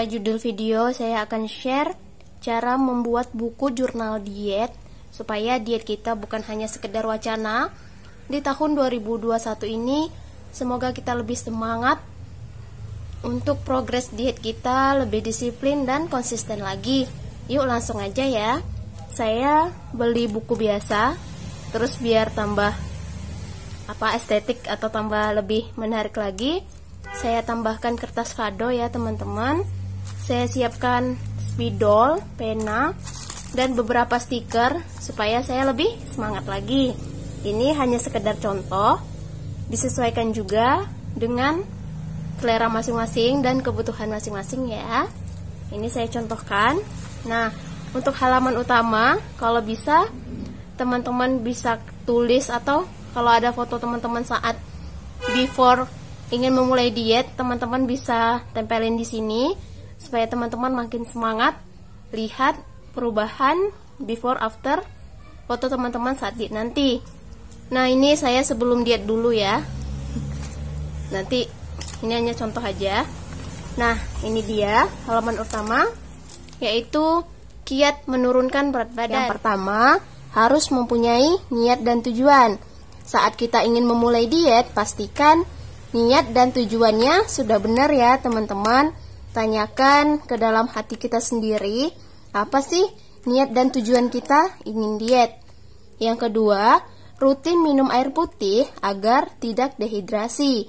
Sesuai judul video, saya akan share cara membuat buku jurnal diet supaya diet kita bukan hanya sekedar wacana. Di tahun 2021 ini, semoga kita lebih semangat untuk progres diet kita, lebih disiplin dan konsisten lagi. Yuk langsung aja ya. Saya beli buku biasa, terus biar tambah estetik atau tambah lebih menarik lagi, saya tambahkan kertas kado ya teman-teman. Saya siapkan spidol, pena, dan beberapa stiker supaya saya lebih semangat lagi. Ini hanya sekedar contoh, disesuaikan juga dengan selera masing-masing dan kebutuhan masing-masing ya. Ini saya contohkan. Nah, untuk halaman utama, kalau bisa teman-teman bisa tulis, atau kalau ada foto teman-teman saat before ingin memulai diet, teman-teman bisa tempelin di sini supaya teman-teman makin semangat lihat perubahan before after foto teman-teman saat diet nanti. Nah, ini saya sebelum diet dulu ya. Nanti ini hanya contoh aja. Nah, ini dia halaman utama, yaitu kiat menurunkan berat badan. Yang pertama, harus mempunyai niat dan tujuan. Saat kita ingin memulai diet, pastikan niat dan tujuannya sudah benar ya teman-teman. Tanyakan ke dalam hati kita sendiri, apa sih niat dan tujuan kita ingin diet. Yang kedua, rutin minum air putih agar tidak dehidrasi.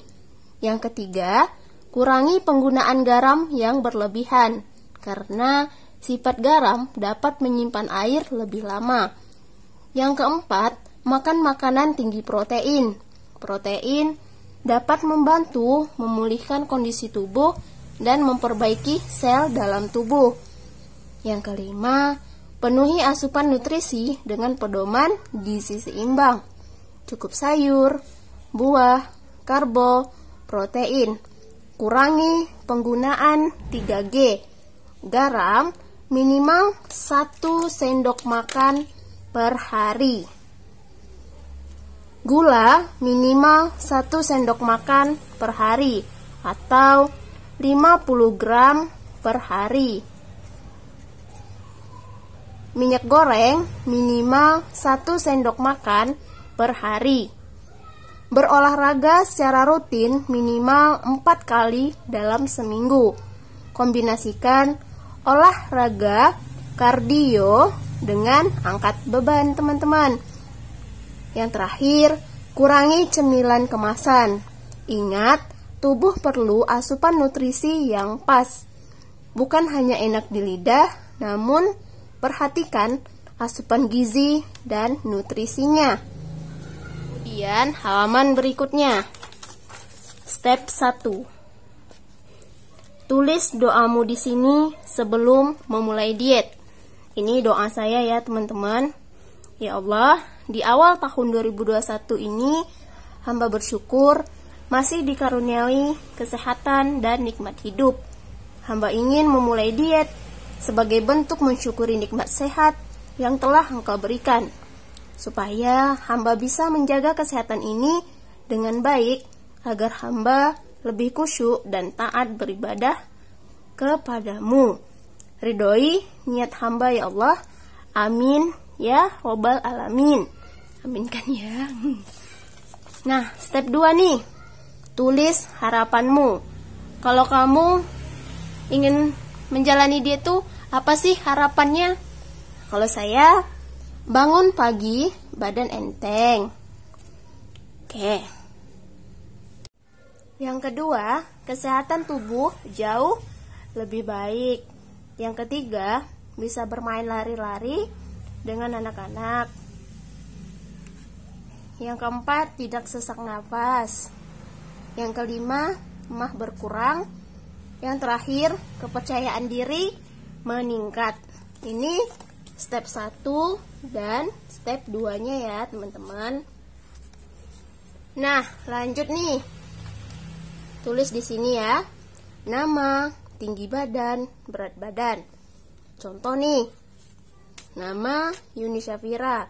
Yang ketiga, kurangi penggunaan garam yang berlebihan, karena sifat garam dapat menyimpan air lebih lama. Yang keempat, makan makanan tinggi protein. Protein dapat membantu memulihkan kondisi tubuh dan memperbaiki sel dalam tubuh. Yang kelima, penuhi asupan nutrisi dengan pedoman gizi seimbang. Cukup sayur, buah, karbo, protein. Kurangi penggunaan 3G. Garam minimal 1 sendok makan per hari. Gula minimal 1 sendok makan per hari atau 50 gram per hari. Minyak goreng minimal 1 sendok makan per hari. Berolahraga secara rutin minimal 4 kali dalam seminggu. Kombinasikan olahraga kardio dengan angkat beban teman-teman. Yang terakhir, kurangi cemilan kemasan. Ingat, tubuh perlu asupan nutrisi yang pas. Bukan hanya enak di lidah, namun perhatikan asupan gizi dan nutrisinya. Kemudian halaman berikutnya. Step 1. Tulis doamu di sini sebelum memulai diet. Ini doa saya ya teman-teman. Ya Allah, di awal tahun 2021 ini hamba bersyukur masih dikaruniai kesehatan dan nikmat hidup. Hamba ingin memulai diet sebagai bentuk mensyukuri nikmat sehat yang telah Engkau berikan, supaya hamba bisa menjaga kesehatan ini dengan baik agar hamba lebih khusyuk dan taat beribadah kepadamu. Ridhoi niat hamba ya Allah. Amin ya robbal alamin. Aminkan ya. Nah, step 2 nih. Tulis harapanmu. Kalau kamu ingin menjalani diet tuh, apa sih harapannya? Kalau saya, bangun pagi badan enteng. Oke. Yang kedua, kesehatan tubuh jauh lebih baik. Yang ketiga, bisa bermain lari-lari dengan anak-anak. Yang keempat, tidak sesak nafas. Yang kelima, emah berkurang. Yang terakhir, kepercayaan diri meningkat. Ini step 1 dan step 2-nya ya teman-teman. Nah, lanjut nih. Tulis di sini ya. Nama, tinggi badan, berat badan. Contoh nih. Nama Yuni Syafira.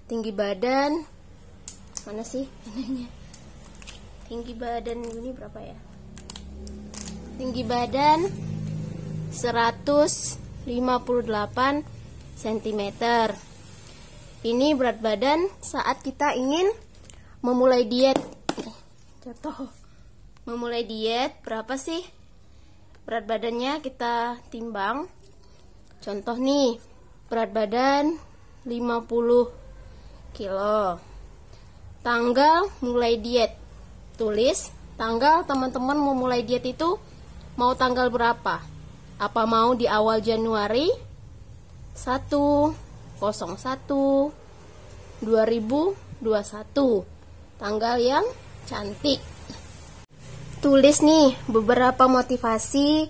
Tinggi badan, mana sih ininya? Tinggi badan Yuni berapa ya? Tinggi badan 158 cm. Ini berat badan saat kita ingin memulai diet. Contoh, memulai diet berapa sih berat badannya, kita timbang. Contoh nih, berat badan 50 kilo. Tanggal mulai diet, tulis tanggal teman-teman mau mulai diet itu mau tanggal berapa. Apa mau di awal Januari 1/01/2021, tanggal yang cantik. Tulis nih beberapa motivasi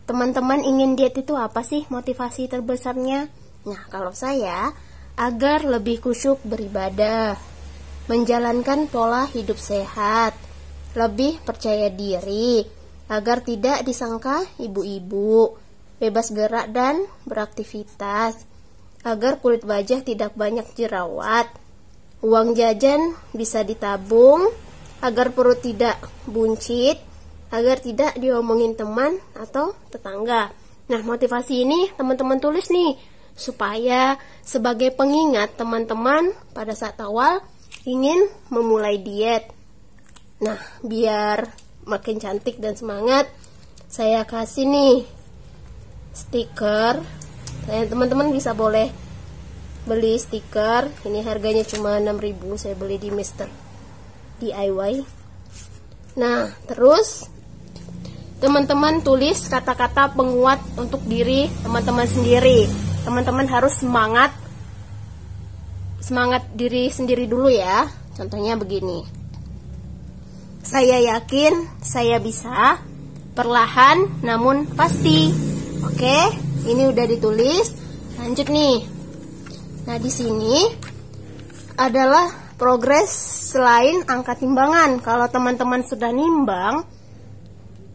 teman-teman ingin diet itu apa sih motivasi terbesarnya. Nah, kalau saya agar lebih khusyuk beribadah, menjalankan pola hidup sehat, lebih percaya diri, agar tidak disangka ibu-ibu, bebas gerak dan beraktivitas, agar kulit wajah tidak banyak jerawat, uang jajan bisa ditabung, agar perut tidak buncit, agar tidak diomongin teman atau tetangga. Nah, motivasi ini teman-teman tulis nih, supaya sebagai pengingat teman-teman pada saat awal ingin memulai diet. Nah, biar makin cantik dan semangat, saya kasih nih stiker. Teman-teman bisa boleh beli stiker. Ini harganya cuma 6.000, saya beli di Mr. DIY. Nah, terus teman-teman tulis kata-kata penguat untuk diri teman-teman sendiri. Teman-teman harus semangat diri sendiri dulu ya. Contohnya begini: saya yakin saya bisa, perlahan namun pasti. Oke, ini udah ditulis. Lanjut nih. Nah, di sini adalah progres selain angka timbangan. Kalau teman-teman sudah nimbang,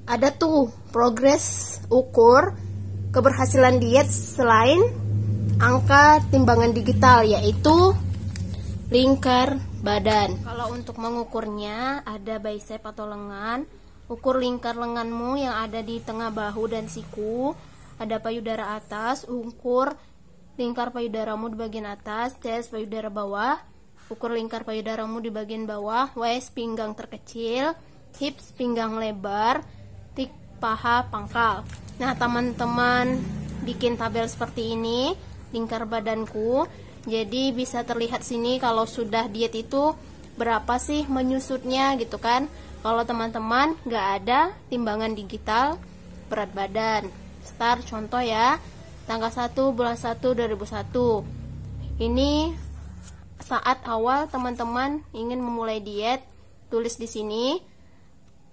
ada tuh progres ukur keberhasilan diet selain angka timbangan digital, yaitu lingkar badan. Kalau untuk mengukurnya ada bicep atau lengan. Ukur lingkar lenganmu yang ada di tengah bahu dan siku. Ada payudara atas, ukur lingkar payudaramu di bagian atas, chest payudara bawah. Ukur lingkar payudaramu di bagian bawah, waist pinggang terkecil, hips pinggang lebar, tik paha pangkal. Nah, teman-teman bikin tabel seperti ini, lingkar badanku. Jadi bisa terlihat sini kalau sudah diet itu berapa sih menyusutnya gitu kan. Kalau teman-teman nggak ada timbangan digital berat badan. Start contoh ya, tanggal 1 bulan 1 2001. Ini saat awal teman-teman ingin memulai diet. Tulis di sini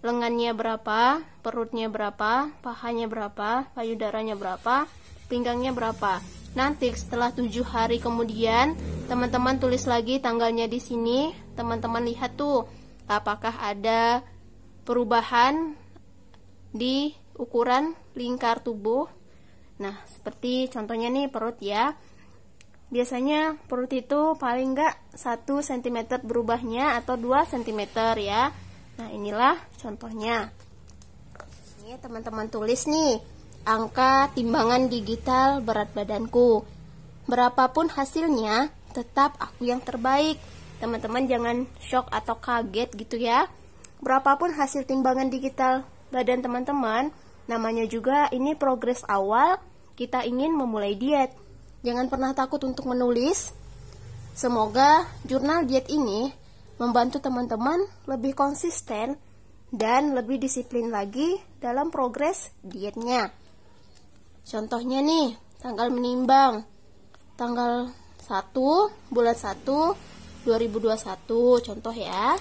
lengannya berapa, perutnya berapa, pahanya berapa, payudaranya berapa, pinggangnya berapa. Nanti setelah 7 hari kemudian teman-teman tulis lagi tanggalnya di sini. Teman-teman lihat tuh apakah ada perubahan di ukuran lingkar tubuh. Nah, seperti contohnya nih perut ya. Biasanya perut itu paling enggak 1 cm berubahnya atau 2 cm ya. Nah, inilah contohnya. Ini teman-teman tulis nih angka timbangan digital berat badanku. Berapapun hasilnya, tetap aku yang terbaik. Teman-teman jangan shock atau kaget gitu ya. Berapapun hasil timbangan digital badan teman-teman, namanya juga ini progres awal kita ingin memulai diet. Jangan pernah takut untuk menulis. Semoga jurnal diet ini membantu teman-teman lebih konsisten dan lebih disiplin lagi dalam progres dietnya. Contohnya nih, tanggal menimbang. Tanggal 1 bulan 1 2021, contoh ya.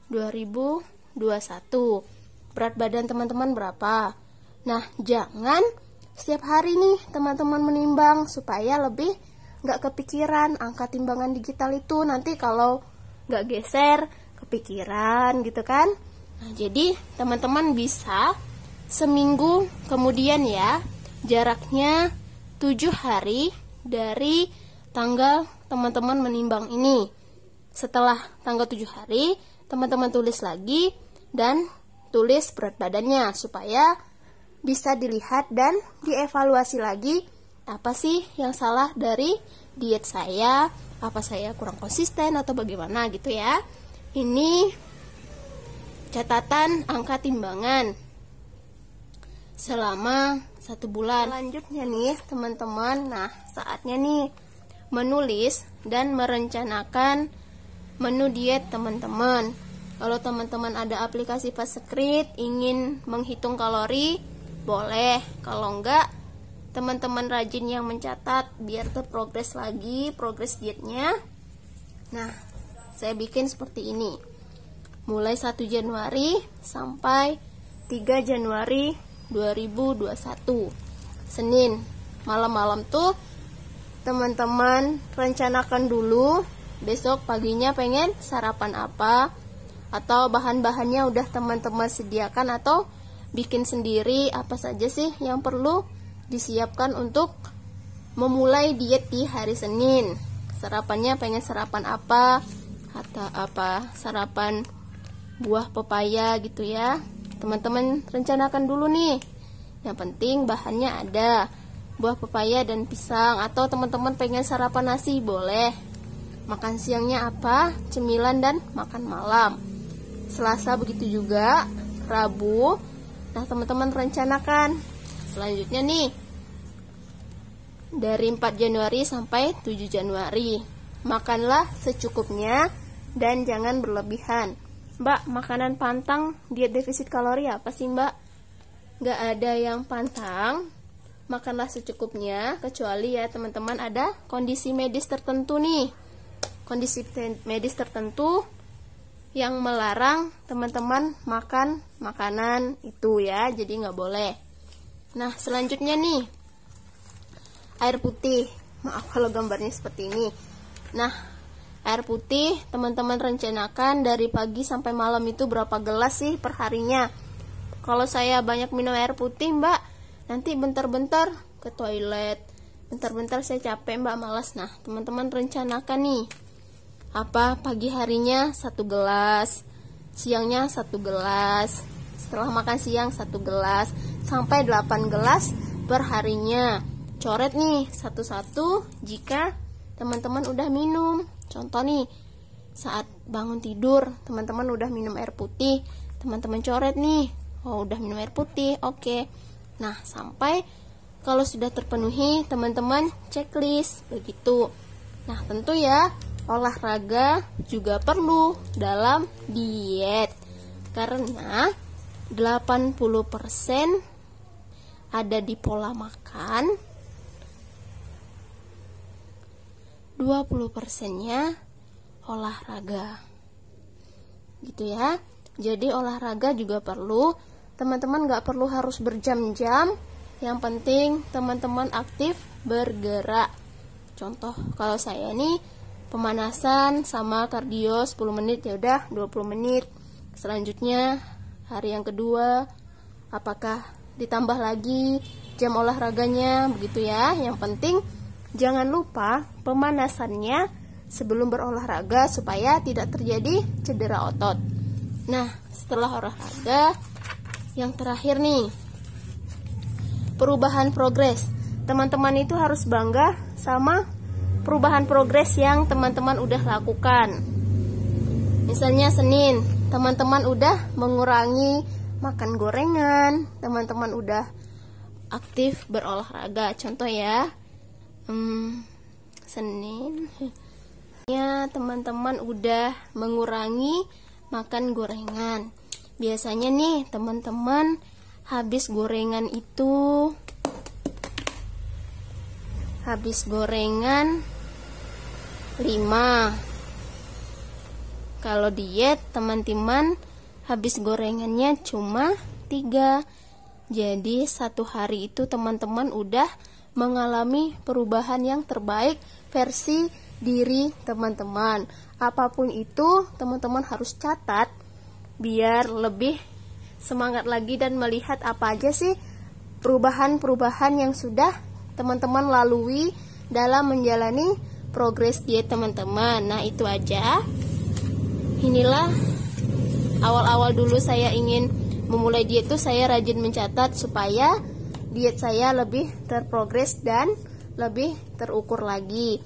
2021. Berat badan teman-teman berapa? Nah, jangan setiap hari nih teman-teman menimbang, supaya lebih nggak kepikiran angka timbangan digital itu. Nanti kalau nggak geser, kepikiran gitu kan. Nah, jadi teman-teman bisa seminggu kemudian ya, jaraknya 7 hari dari tanggal teman-teman menimbang ini. Setelah tanggal 7 hari, teman-teman tulis lagi dan tulis berat badannya supaya bisa dilihat dan dievaluasi lagi apa sih yang salah dari diet saya, apa saya kurang konsisten atau bagaimana gitu ya. Ini catatan angka timbangan selama 1 bulan. Selanjutnya nih teman-teman, nah saatnya nih menulis dan merencanakan menu diet teman-teman. Kalau teman-teman ada aplikasi Fastecrit ingin menghitung kalori, boleh. Kalau enggak, teman-teman rajin yang mencatat biar terprogres lagi progres dietnya. Nah, saya bikin seperti ini. Mulai 1 Januari sampai 3 Januari 2021. Senin malam-malam tuh teman-teman rencanakan dulu besok paginya pengen sarapan apa, atau bahan-bahannya udah teman-teman sediakan atau bikin sendiri apa saja sih yang perlu disiapkan untuk memulai diet di hari Senin. Sarapannya pengen sarapan apa, atau apa sarapan buah pepaya gitu ya. Teman-teman rencanakan dulu nih. Yang penting bahannya ada buah pepaya dan pisang. Atau teman-teman pengen sarapan nasi, boleh. Makan siangnya apa, cemilan dan makan malam. Selasa begitu juga, Rabu. Nah teman-teman rencanakan. Selanjutnya nih, dari 4 Januari sampai 7 Januari, makanlah secukupnya dan jangan berlebihan. Mbak, makanan pantang diet defisit kalori apa sih Mbak? Gak ada yang pantang, makanlah secukupnya, kecuali ya teman-teman ada kondisi medis tertentu nih. Kondisi medis tertentu yang melarang teman-teman makan makanan itu ya, jadi nggak boleh. Nah selanjutnya nih, air putih. Maaf kalau gambarnya seperti ini. Nah air putih teman-teman rencanakan dari pagi sampai malam itu berapa gelas sih per harinya. Kalau saya banyak minum air putih Mbak, nanti bentar-bentar ke toilet, bentar-bentar saya capek Mbak, malas. Nah teman-teman rencanakan nih, apa pagi harinya 1 gelas, siangnya 1 gelas, setelah makan siang 1 gelas, sampai 8 gelas per harinya. Coret nih satu-satu jika teman-teman udah minum. Contoh nih, saat bangun tidur teman-teman udah minum air putih, teman-teman coret nih, oh udah minum air putih, oke. Nah sampai kalau sudah terpenuhi teman-teman checklist begitu. Nah tentu ya olahraga juga perlu dalam diet, karena 80% ada di pola makan, 20%-nya olahraga gitu ya. Jadi olahraga juga perlu, teman-teman gak perlu harus berjam-jam, yang penting teman-teman aktif bergerak. Contoh kalau saya nih pemanasan sama kardio 10 menit, ya udah 20 menit. Selanjutnya hari yang kedua apakah ditambah lagi jam olahraganya begitu ya. Yang penting jangan lupa pemanasannya sebelum berolahraga supaya tidak terjadi cedera otot. Nah setelah olahraga, yang terakhir nih, perubahan progres. Teman-teman itu harus bangga sama perubahan progres yang teman-teman udah lakukan. Misalnya Senin, teman-teman udah mengurangi makan gorengan, teman-teman udah aktif berolahraga. Contoh ya, Senin ya teman-teman udah mengurangi makan gorengan. Biasanya nih teman-teman habis gorengan 5. Kalau diet teman-teman habis gorengannya cuma 3. Jadi 1 hari itu teman-teman udah mengalami perubahan yang terbaik versi diri teman-teman. Apapun itu teman-teman harus catat biar lebih semangat lagi dan melihat apa aja sih perubahan-perubahan yang sudah teman-teman lalui dalam menjalani progres diet teman-teman. Nah itu aja. Inilah awal-awal dulu saya ingin memulai diet itu saya rajin mencatat supaya diet saya lebih terprogres dan lebih terukur lagi.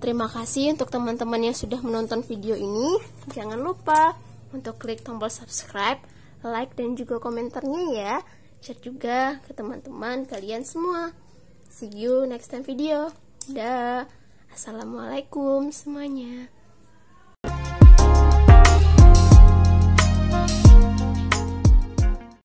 Terima kasih untuk teman-teman yang sudah menonton video ini. Jangan lupa untuk klik tombol subscribe, like, dan juga komentarnya ya. Share juga ke teman-teman kalian semua. See you next time video. Dah. Assalamualaikum semuanya.